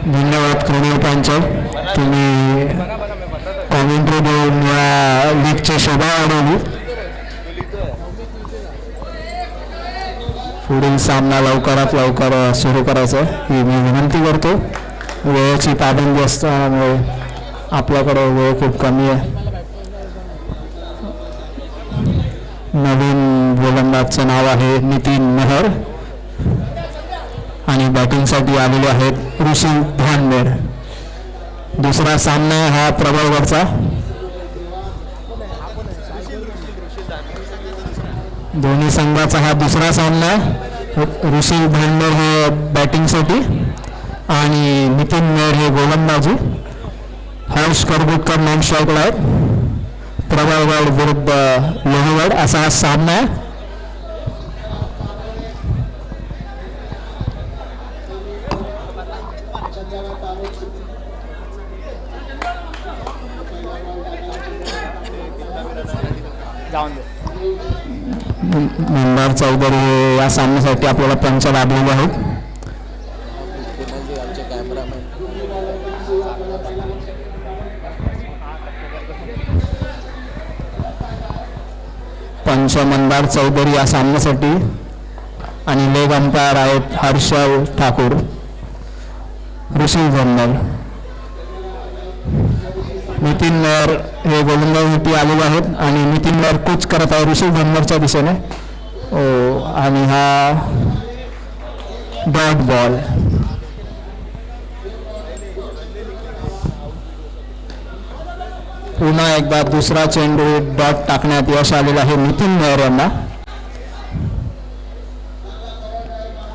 धन्यवाद क्रीडा पंच, तुम्ही कॉमेंट्री देऊन या लीगची शोभा वाढवली. पुढील सामना लवकरात लवकर सुरू करायचा ही मी विनंती करतो. वेळेची पाबंदी असल्यामुळे आपल्याकडे वेळ खूप कमी आहे. नवीन गोलंदाजचं नाव आहे नितीन मेहर आणि बॅटिंगसाठी आलेले आहेत ऋषी धानमेर. दुसरा सामना हा प्रबळगडचा. दोन्ही संघाचा हा दुसरा सामना. ऋषी धानमेर हे बॅटिंगसाठी आणि नितीन मेहर हे गोलंदाजी. हर्ष करगुटकर नॉन स्ट्राईकला आहेत. प्रबळगड विरुद्ध लोहगड असा हा सामना आहे. मंदार चौधरी या सामन्यासाठी आपल्याला पंच लाभलेले आहेत. पंच मंदार चौधरी या सामन्यासाठी आणि लेग अंपायर आहेत हर्षल ठाकूर. ऋषी धनगर. नितीन मेहर हे गोलंदाजीसाठी आलेले आहेत आणि नितीन मेहर कूच करत आहे ऋषी धनगरच्या दिशेने. आणि हा डॉट बॉल. पुन्हा एकदा दुसरा चेंडू डॉट टाकण्यात यश आलेलं आहे नितीन मेहर यांना.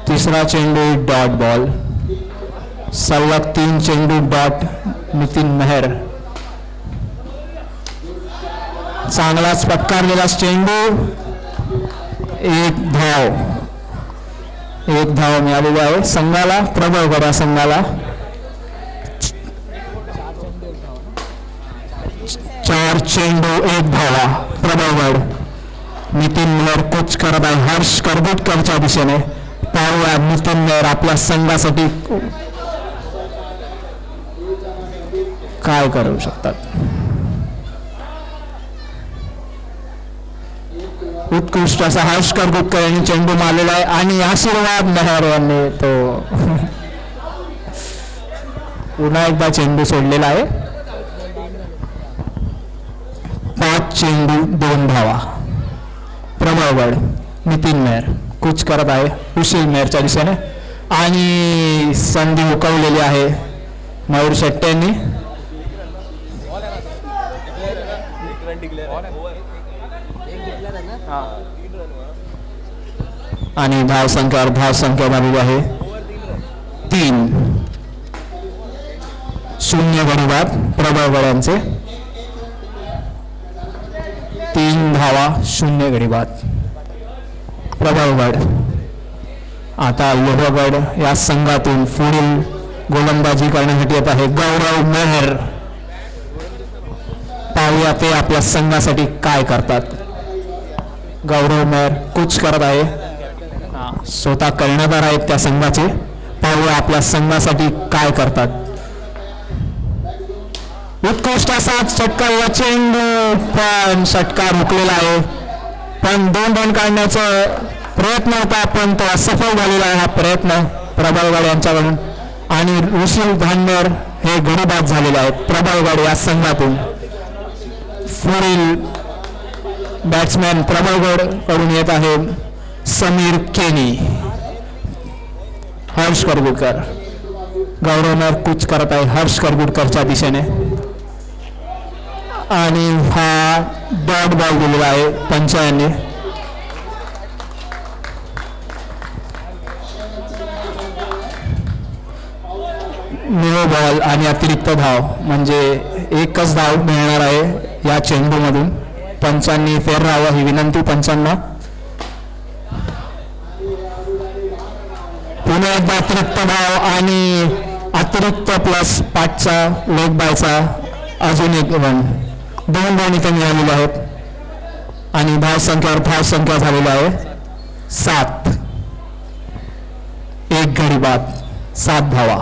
तिसरा चेंडू डॉट बॉल. सलग 3 चेंडू डॉट नितीन मेहर. चांगलाच पटकारलेला चेंडू. एक धाव मिळालेली आहे संघाला, प्रबळगड या संघाला. 4 चेंडू 1 धावा प्रबळगड. नितीन मेहर कोच करत आहे हर्ष करगुटकरच्या दिशेने. पाहूया नितीन मेहर आपल्या संघासाठी काय करू शकतात. उत्कृष्ट असा हर्ष करगुटकर यांनी चेंडू मारलेला आहे आणि आशीर्वाद मेहर यांनी तो पुन्हा एकदा चेंडू सोडलेला आहे. 5 चेंडू 2 धावा प्रबळगड. नितीन मेहर कूच करत आहे सुशील मेहरच्या दिशेने आणि संधी हुकवलेली आहे मयूर शेट्टी यांनी. आणि धावसंख्या झालेली आहे 3-0 गडी बाद प्रबळगड यांचे. 3 धावा 0 गडी बाद प्रबळगड. आता लोहगड या संघातून पुढील गोलंदाजी करण्यासाठी येत आहे गौरव मेहर. पाहूया ते आपल्या संघासाठी काय करतात. गौरव मेहर कूच करत आहे, स्वतः कर्णधार आहेत त्या संघाचे. पाहूया आपल्या संघासाठी काय करतात. उत्कृष्ट असा षटकार चेंडू पण षटकार हुकलेला आहे. पण 2 रन काढण्याचा प्रयत्न होता पण तो असफल झालेला आहे हा प्रयत्न प्रबळगड यांच्याकडून. आणि ऋषी धानमेर हे गडी बाद झालेले आहेत प्रबळगड या संघातून. पुढील बॅट्समॅन प्रबळगड कडून येत आहे समीर केनी. हर्ष करगुटकर. गौरव मेहर कूच करत आहे हर्ष करगुटकरच्या दिशेने आणि हा डॉट बॉल दिलेला आहे पंचांनी. नो बॉल आणि अतिरिक्त धाव म्हणजे एकच धाव मिळणार आहे या चेंडूमधून. पंचांनी फेर राहावं ही विनंती पंचांना. पुन्हा एकदा अतिरिक्त धाव आणि अतिरिक्त प्लस 5चा लेग बायचा अजून एक रन. 2 रन इथे मिळालेले आहेत आणि धाव संख्या झालेली आहे 7. 1 गडी बाद 7 धावा.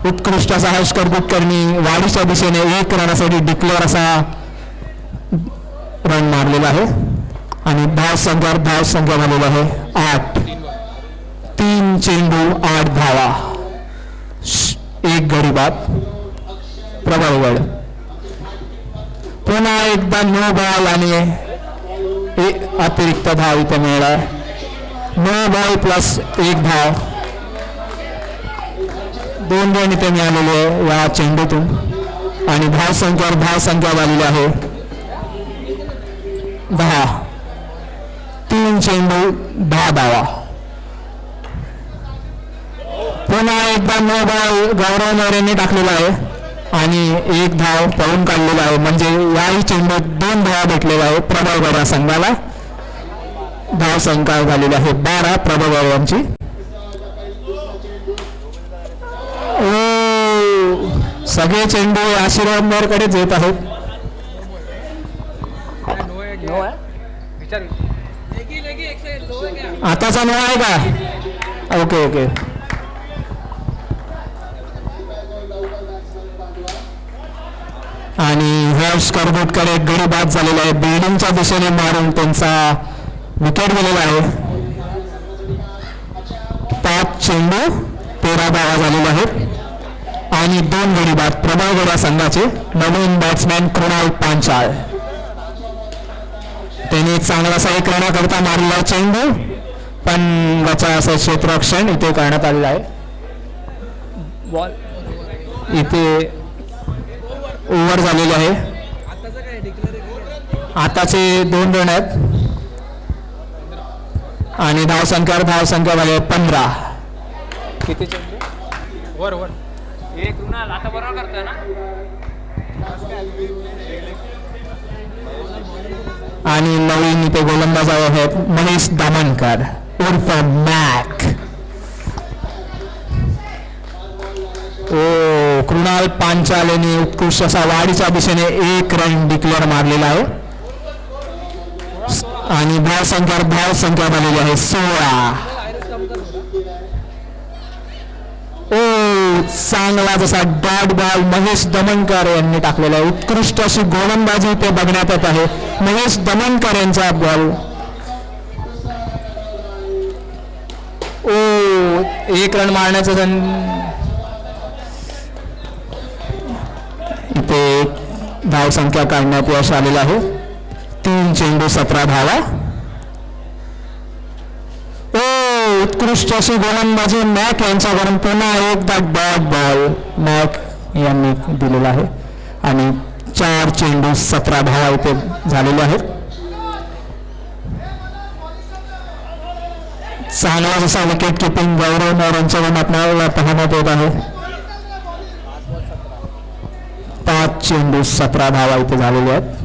उत्कृष्ट असा हर्ष कुलकर्णी वाडीच्या दिशेने 1 रनासाठी डिक्लेअर असा रन मारलेला आहे आणि धाव संख्या झालेला आहे 8. 3 चेंडू 8 धावा, 1 गडी बाद. प्रबळगड पुन्हा एकदा नो बॉल आणि अतिरिक्त धाव इथे मिळाला. नो बॉल प्लस 1 धाव, 2 रन इथे मिळालेले आहे या चेंडूतून आणि धाव संख्या झालेली आहे 10. 3 चेंडू 10 धावा. पुन्हा एकदा नो बॉल गौरव मोरेंनी टाकलेला आहे आणि 1 धाव पळून काढलेला आहे, म्हणजे याही चेंडूत 2 धावा भेटलेल्या आहे प्रबळगड या संघाला. धाव संख्या झालेली आहे 12 प्रबळगड यांची. सगळे चेंडू आशीर्वाद मोरकडेच येत आहेत. आताचा नो आहे का? ओके. आणि हर्ष करगुटकडे गडी बाद झालेला आहे. बिल्डिंगच्या दिशेने मारून त्यांचा विकेट गेलेला आहे. 5 चेंडू 13 धावा झालेल्या आहेत आणि 2 गडी बाद. प्रबळगड या संघाचे नवीन बॅट्समॅन कृणाल पांचाळ, त्यांनी चांगलासा 1 रनाकरता मारलेला चेंडू, पण त्याचा असं क्षेत्ररक्षण इथे करण्यात आलेलं आहे. बॉल इथे ओव्हर झालेले आहे. आताचे 2 रन आहेत आणि धाव संख्या झाली 15. किती चेंडू? वर एक रुणाल आता बरोबर करतोय ना. आणि नवीन इथे गोलंदाज आहेत महेश दामनकर उर्फ मॅक. कृणाल पांचाल यांनी उत्कृष्ट असा वाडीच्या दिशेने 1 रन डिक्लेअर मारलेला आहे आणि धाव संख्या झालेली आहे 16. चांगला जसा डॉट बॉल महेश दमनकर यांनी टाकलेला आहे. उत्कृष्ट अशी गोलंदाजी ते बघण्यात येत आहे महेश दमनकर यांचा बॉल. 1 रन मारण्याचं इथे धाव संख्या काढण्यात यश आलेलं आहे. 3 चेंडू 17 धावा. उत्कृष्ट अशी गोलंदाजी मॅक यांच्याकडून पुन्हा एकदा डॉट बॉल मॅक यांनी दिलेला आहे आणि 4 चेंडू 17 धावा इथे झालेले आहेत. चांगला जसा विकेट किपिंग गौरव मोरेंच्याकडून आपल्याला पाहण्यात येत आहे. 5 चेंडू 17 धावा इथे झालेले आहेत.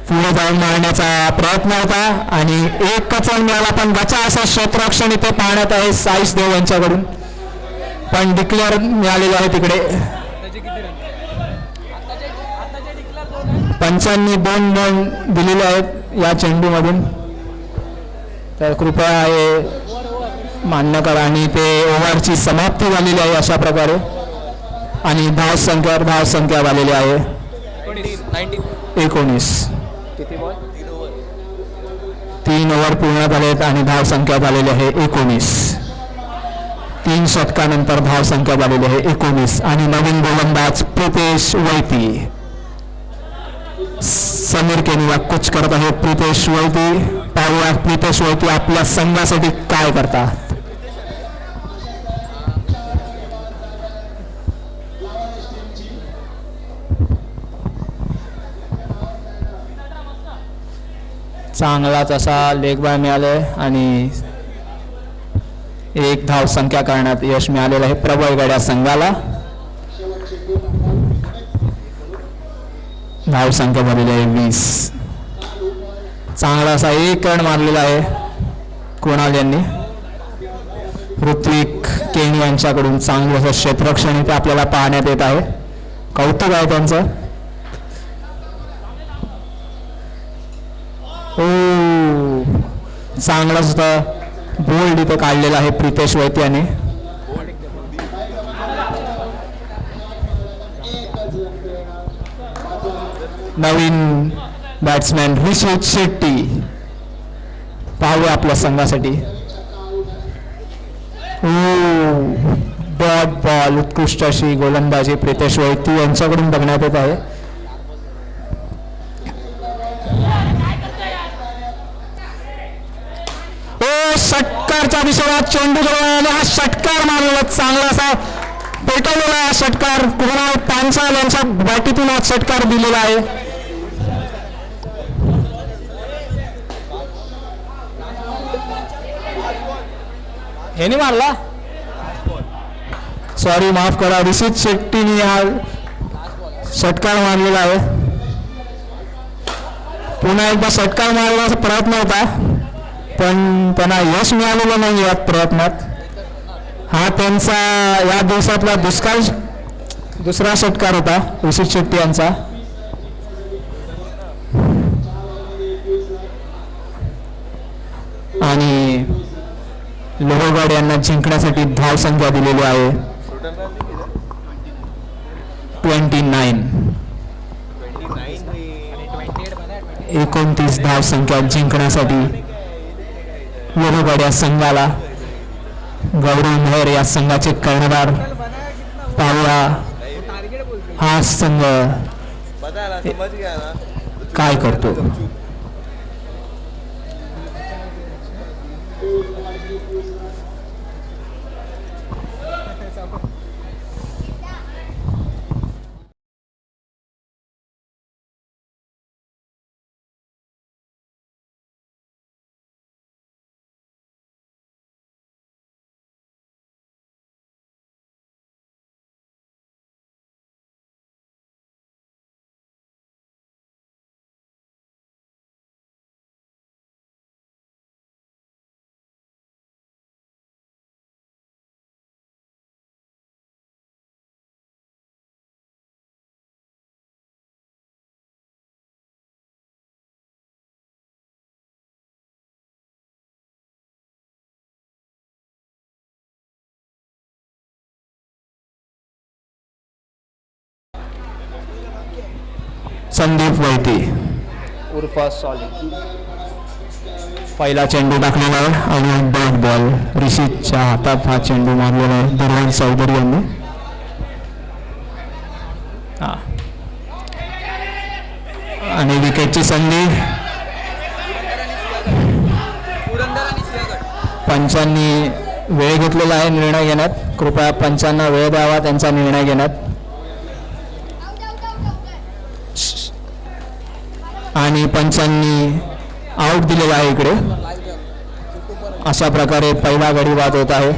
पुढे जाऊन मारण्याचा प्रयत्न होता आणि 1 रन मिळाला, पण गचा असा क्षेत्ररक्षण इथे पाहण्यात आहे साईश देव यांच्याकडून, पण डिक्लेअर मिळालेले आहे तिकडे. पंचांनी 2 रन दिलेले आहेत या चेंडूमधून, तर कृपया हे मान्य करा. आणि ते ओव्हरची समाप्ती झालेली आहे अशा प्रकारे आणि धाव संख्या झालेली आहे 19. 3 ओव्हर पूर्ण झालेत आणि धाव संख्या झालेली आहे 19. 3 षटकानंतर धाव संख्या झालेली आहे 19 आणि नवीन गोलंदाज प्रितेश वैती. समीर केनिया कोच करत आहे प्रितेश वैती. पाहूया प्रितेश वैती आपल्या संघासाठी काय करतात. चांगलाच असा लेग बाय मिळाले आणि 1 धाव संख्या करण्यात यश मिळालेलं आहे प्रबळगड या संघाला. धाव संख्या झालेली आहे 20. चांगला असा 1 रन मारलेला आहे कृणाल यांनी. ऋत्विक केणी यांच्याकडून चांगलं असं क्षेत्ररक्षण इथे आपल्याला पाहण्यात येत आहे. कौतुक आहे त्यांचं. चांगला सुद्धा बोल्ड इथे काढलेला आहे प्रितेश वैती याने. नवीन बॅट्समॅन ऋषित शेट्टी पाहूया आपल्या संघासाठी. डॉट बॉल उत्कृष्ट अशी गोलंदाजी प्रितेश वैती यांच्याकडून बघण्यात येत आहे. षटकारच्या दिशेला चेंडू जवळ हा षटकार मारलेला चांगला असा पेटवलेला हा षटकार कुणाल पांचाल यांच्या बॅटीतून हा षटकार दिलेला आहे. ह्याने मारला, सॉरी माफ करा, ऋषित शेट्टीने हा षटकार मारलेला आहे. पुन्हा एकदा षटकार मारण्याचा प्रयत्न होता पण त्यांना यश मिळालेलं नाही या प्रयत्नात. हा त्यांचा या दिवसातला दुसरा षटकार होता ऋषित शेट्टी यांचा. आणि लोहगड यांना जिंकण्यासाठी धाव संख्या दिलेली आहे 29. 29 धाव संख्या जिंकण्यासाठी लोहगड या संघाला. गौरव मेहर या संघाचे कर्णधार. पाहूया हा संघ काय करतो. संदीप वैती उर्फ सॉलिड पहिला चेंडू टाकलेला आहे आणि डॉट बॉल ऋषितच्या हातात हा चेंडू मारलेला आहे दुर्वान चौधरी यांनी. आणि विकेटची संधी. पंचांनी वेळ घेतलेला आहे निर्णय घेण्यात. कृपया पंचांना वेळ द्यावा त्यांचा निर्णय घेण्यात. आणि पंचांनी आऊट दिलेला आहे इकडे. अशा प्रकारे पहिला गडी बाद होत आहे.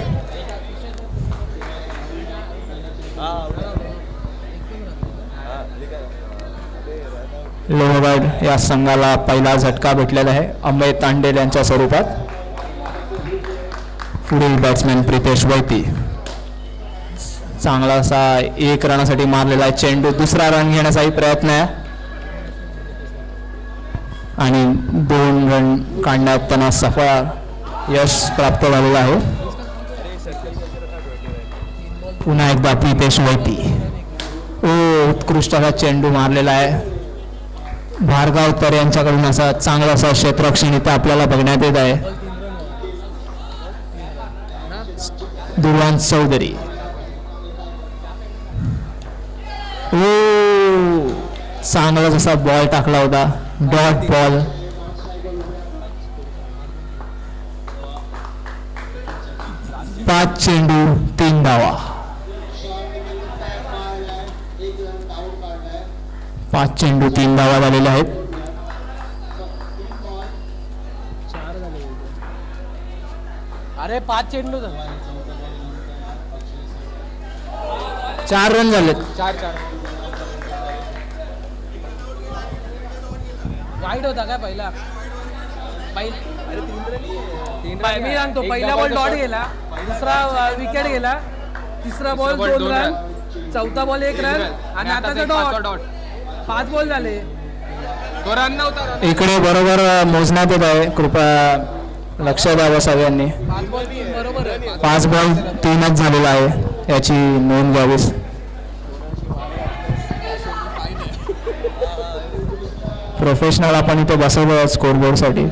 लोहगड या संघाला पहिला झटका भेटलेला आहे अमय तांडेल यांच्या स्वरूपात. पुढील बॅट्समॅन प्रितेश वैती चांगला असा 1 रनासाठी मारलेला चेंडू. दुसरा रन घेण्याचाही प्रयत्न आहे आणि 2 रन काढण्यात त्यांना सफळ यश प्राप्त झालेलं आहे. पुन्हा एकदा प्रितेश वैती उत्कृष्ट असा चेंडू मारलेला आहे. भार्गव तर यांच्याकडून असा चांगला असा क्षेत्ररक्षण इथं आपल्याला बघण्यात येत आहे. दुर्वान चौधरी चांगला जसा बॉल टाकला होता डॉट बॉल. पाच चेंडू 3 धावा. 5 चेंडू 3 धावा झालेले आहेत. अरे 5 चेंडू 4 रन झालेत. 4 वाईट होता काय पहिला. मी सांगतो पहिला बॉल डॉट गेला, दुसरा विकेट गेला, तिसरा बॉल 2 रन, चौथा बॉल 1 रन आणि आताचा डॉट 5 बॉल झाले. तो रन नव्हता. इकडे बरोबर मोजण्यात येत आहे. कृपया लक्ष द्यावं सगळ्यांनी. 5 बॉल 3 बरोबर आहे. 5 बॉल 3च झालेला आहे, याची नोंद घ्यावीस. प्रोफेशनल आपण इथे बसवलं स्कोरबोर्डसाठी.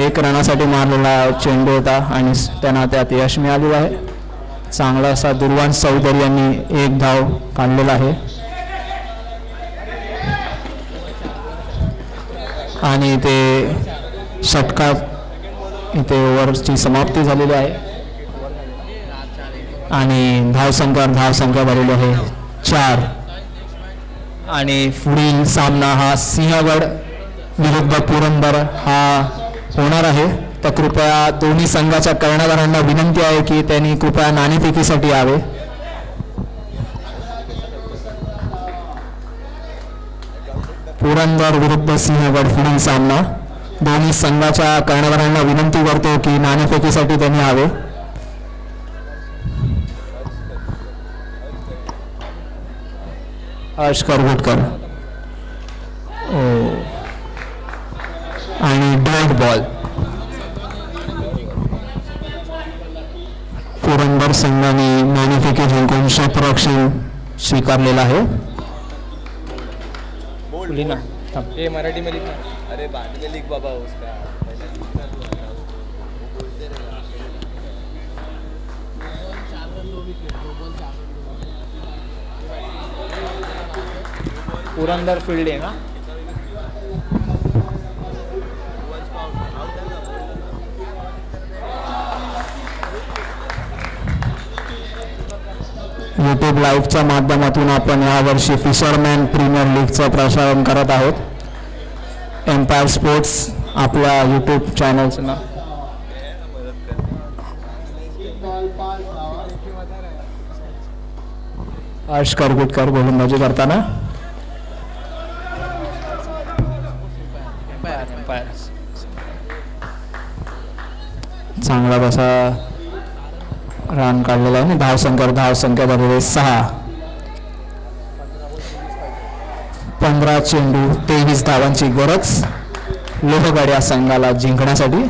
1 रनासाठी मारलेला चेंडू होता आणि त्यांना त्यात यश मिळालेलं आहे. चांगला असा दुर्वांश चौधरी यांनी 1 धाव काढलेला आहे आणि ते षटकार इथे ओव्हरची समाप्ती झालेली आहे आणि धावसंख्या भरलेली आहे 4. आणि पुढील सामना हा सिंहगड विरुद्ध पुरंदर हा होणार आहे. तर कृपया दोन्ही संघाच्या कर्णधारांना विनंती आहे की त्यांनी कृपया नाणेफेकीसाठी यावे. पुरंदर विरुद्ध सिंहगड पुढील सामना. दोन्ही संघाच्या कर्णधारांना विनंती करतो की नाणेफेकीसाठी त्यांनी यावे. हर्ष करगुटकर आणि डॉट बॉल. पुरंदर संघाने नाणेफेकी जिंकून क्षेत्ररक्षण स्वीकारलेलं आहे. ये मराठी में लिखना. अरे बाद में लिख बाबा उसका. पुरंदर फील्ड आहे ना. यूट्यूब लाईव्हच्या माध्यमातून आपण यावर्षी फिशरमॅन प्रीमियर लीगचं प्रसारण करत आहोत. एम्पायर स्पोर्ट्स आपल्या यूट्यूब चॅनलचं नाव. हर्ष करगुटकर गोलंदाजी करताना. चांगला कसा रन काढलेला आहे. धावसंख्या भरलेली 6. 15 चेंडू 23 धावांची गरज लोहगड या संघाला जिंकण्यासाठी.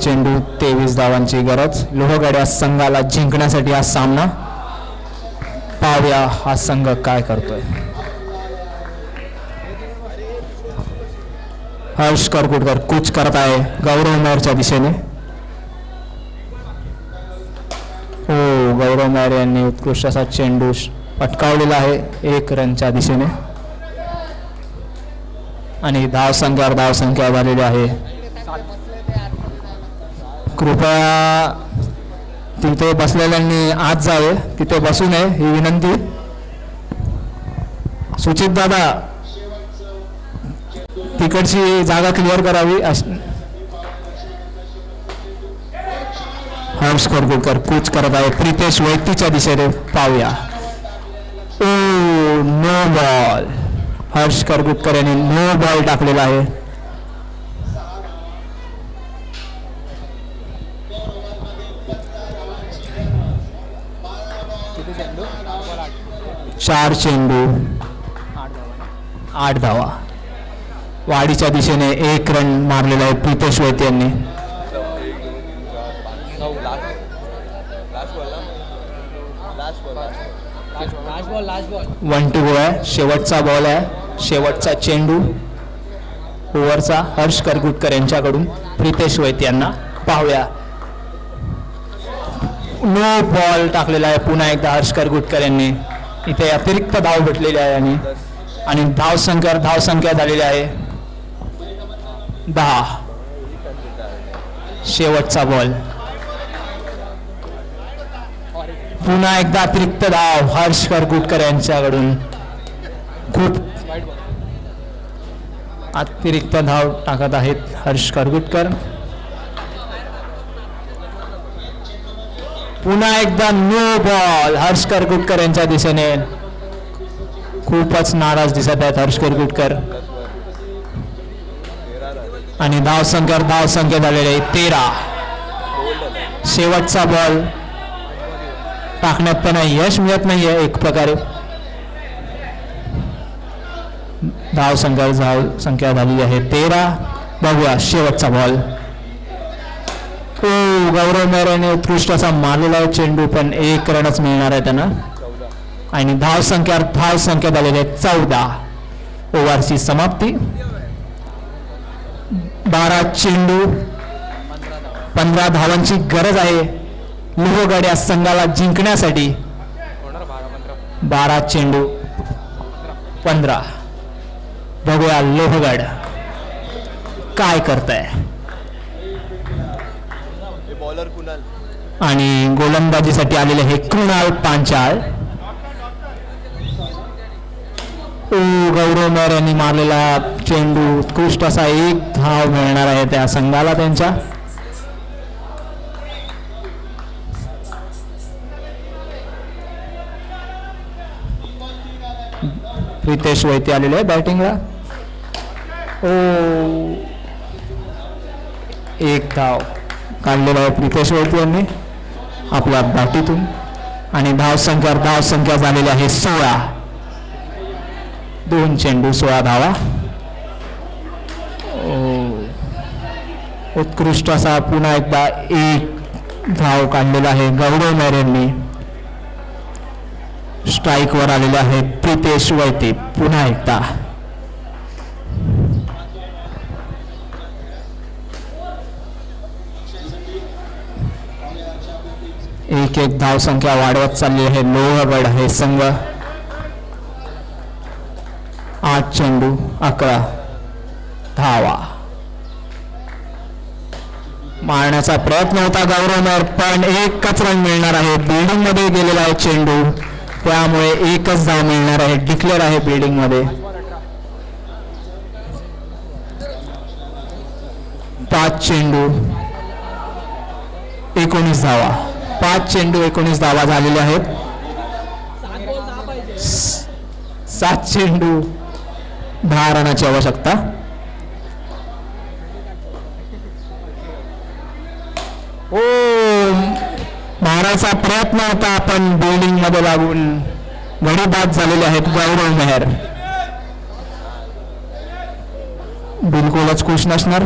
चेंडू 23 धावांची गरज लोहगड या संघाला जिंकण्यासाठी हा सामना. पाहूया हा संघ काय करतोय. हर्ष करकुटकर कूच करत आहे गौरव मेहरच्या दिशेने. हो, गौरव मेहर यांनी उत्कृष्ट असा चेंडू पटकावलेला आहे 1 रनच्या दिशेने आणि धावसंख्या झालेली आहे. कृपया तिथे बसलेल्यांनी आत जावे, तिथे बसू नये ही विनंती. सुचित दादा तिकडची जागा क्लिअर करावी. हर्ष करगुटकर कूच करत आहे प्रितेश वैतीच्या दिशेने. पाहूया. ओ, नो बॉल. हर्ष करगुटकर यांनी नो बॉल टाकलेला आहे. चार चेंडू 8 धावा. वाडीच्या दिशेने 1 रन मारलेला आहे प्रितेश वैद्य यांनी. वन टू गो आहे. शेवटचा बॉल आहे, शेवटचा चेंडू ओव्हरचा हर्ष करगुटकर यांच्याकडून प्रितेश वैद्य यांना. पाहूया. नो बॉल टाकलेला आहे पुन्हा एकदा हर्ष करगुटकर यांनी. इथे अतिरिक्त धाव भेटलेली आहे आणि धावसंख्या झालेली आहे 10. शेवटचा बॉल. पुन्हा एकदा अतिरिक्त धाव हर्ष करगुटकर यांच्याकडून. खूप अतिरिक्त धाव टाकत आहेत हर्ष करगुटकर. पुन्हा एकदा नो बॉल हर्ष करगुटकर यांच्या दिशेने. खूपच नाराज दिसत आहेत हर्ष करगुटकर. आणि धाव संख्या झालेली आहे 13. शेवटचा बॉल टाकण्यात त्यांना यश मिळत नाहीये एक प्रकारे. धाव संख्या झालेली आहे 13. बघूया शेवटचा बॉल. गौरव मेहराने उत्कृष्ट असा मारलेला आहे चेंडू, पण 1 रनच मिळणार आहे त्यांना. आणि धाव संख्या झालेली आहे 14. ओव्हरची समाप्ती. 12 चेंडू 15 धावांची गरज आहे लोहगड या संघाला जिंकण्यासाठी. 12 चेंडू 15. बघूया लोहगड काय करताय. बॉलर कुणाल आणि गोलंदाजीसाठी आलेले हे कृणाल पांचाळ. गौरव मेहर यांनी मारलेला चेंडू उत्कृष्ट असा 1 धाव मिळणार आहे त्या संघाला त्यांच्या. प्रितेश वैती आलेले आहे बॅटिंगला. 1 धाव काढलेला आहे प्रितेश वैती यांनी आपल्या बॅटीतून. आणि धाव संख्या झालेली आहे 16. 2 चेंडू 16 धावा. उत्कृष्ट असा पुन्हा एकदा 1 धाव काढलेला आहे गौरव मेहर यांनी. स्ट्राईक वर आलेले आहे प्रितेश वैती पुन्हा एकदा. 1 धाव संख्या वाढवत चालली आहे लोहगड हे संघ. 8 चेंडू 11 धावा. मारण्याचा प्रयत्न होता गौरव मेहर, पण 1च रन मिळणार आहे. बिल्डिंग मध्ये गेलेला आहे चेंडू, त्यामुळे 1च धाव मिळणार आहे. डिक्लेअर आहे बिल्डिंग मध्ये. 5 चेंडू 19 धावा. 5 चेंडू 19 धावा झालेल्या आहेत. 7 चेंडू 10 रनाची आवश्यकता. मारायचा प्रयत्न होता, पण बॉलिंग मध्ये लागून गडी बाद झालेले आहेत गौरव मेहर. बिलकुलच खुश नसणार.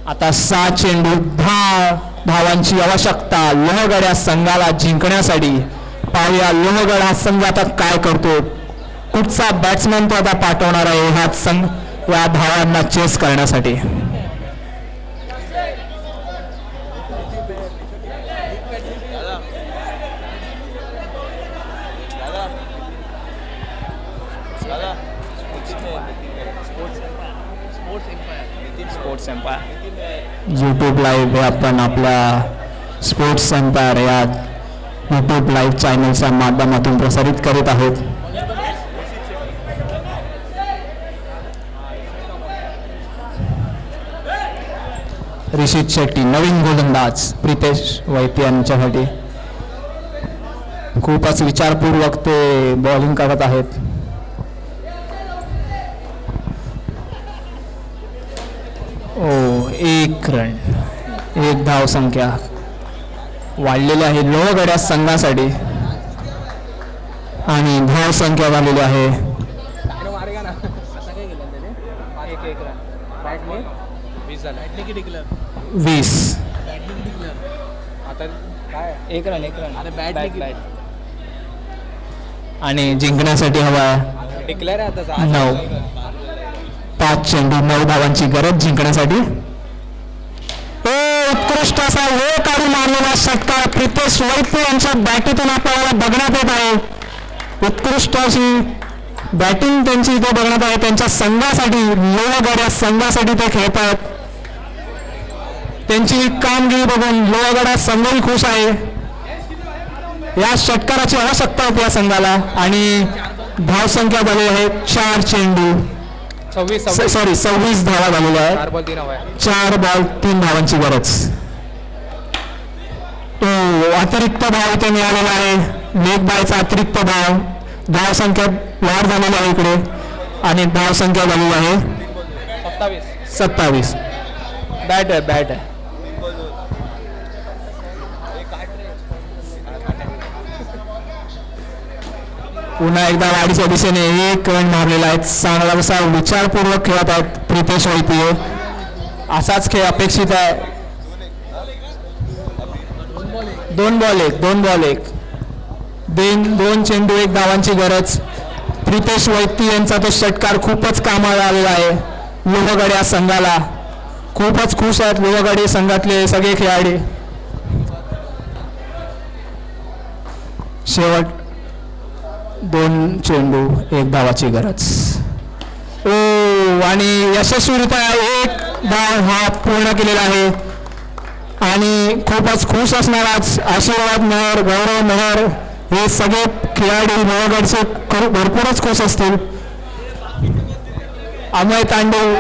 आता 6 चेंडू 10 धावांची आवश्यकता लोहगड या संघाला जिंकण्यासाठी. पाहूया लोहगड हा संघ आता काय करतो. कुठचा बॅट्समॅन तो आता पाठवणार आहे हा संघ या धावांना चेस करण्यासाठी. यूट्यूब लाईव्ह हे आपण आपल्या स्पोर्ट्स एम्पायर या यूट्यूब लाईव्ह चॅनलच्या माध्यमातून प्रसारित करीत आहोत. ऋषित शेट्टी नवीन गोलंदाज प्रितेश वैती यांच्यासाठी खूपच विचारपूर्वक ते बॉलिंग करत आहेत. एक रन 1 धाव संख्या वाढलेली आहे लोहगड या संघासाठी. आणि धाव संख्या झालेली आहे 20. एक रन आणि जिंकण्यासाठी हवा डिक्लेअर आहे आता 9. 5 चेंडू 9 धावांची गरज जिंकण्यासाठी. उत्कृष्ट असा वेळ काढून मारलेला षटकार प्रितेश वैद्य यांच्या बॅटीतून आपल्याला बघण्यात येत आहे. उत्कृष्ट अशी बॅटिंग त्यांची इथे बघण्यात आहे. त्यांच्या संघासाठी लोहगड या संघासाठी ते खेळतात. त्यांची कामगिरी बघून लोहगड हा संघही खुश आहे. या षटकाराची आवश्यकता होती या संघाला. आणि धाव संख्या झाली आहे 4 चेंडू 26 धावा झालेल्या आहेत. 4 बॉल 3 धावांची गरज. तो अतिरिक्त धाव इथे मिळालेला आहे. लेग बायचा अतिरिक्त धाव. धाव संख्या वाढ झालेली आहे इकडे. आणि धाव संख्या झालेली आहे 27. बॅट आहे पुन्हा एकदा वाडीच्या दिशेने एक रन मारलेला आहे. चांगला असा विचारपूर्वक खेळत आहेत प्रितेश वैद्य. असाच खेळ अपेक्षित आहे. 2 बॉल 1 दोन चेंडू 1 धावांची गरज. प्रितेश वैद्य यांचा तो षटकार खूपच कामाला आलेला आहे. लोहगड या संघाला खूपच खुश आहेत लोहगड संघातले सगळे खेळाडू. शेवट 2 चेंडू 1 धावाची गरज. आणि यशस्वीरित्या 1 धाव हा पूर्ण केलेला आहे. आणि खूपच खुश असणार आज आशीर्वाद मेहर, गौरव मेहर हे सगळे खेळाडू लोहगडचे भरपूरच खुश असतील. अमय तांडव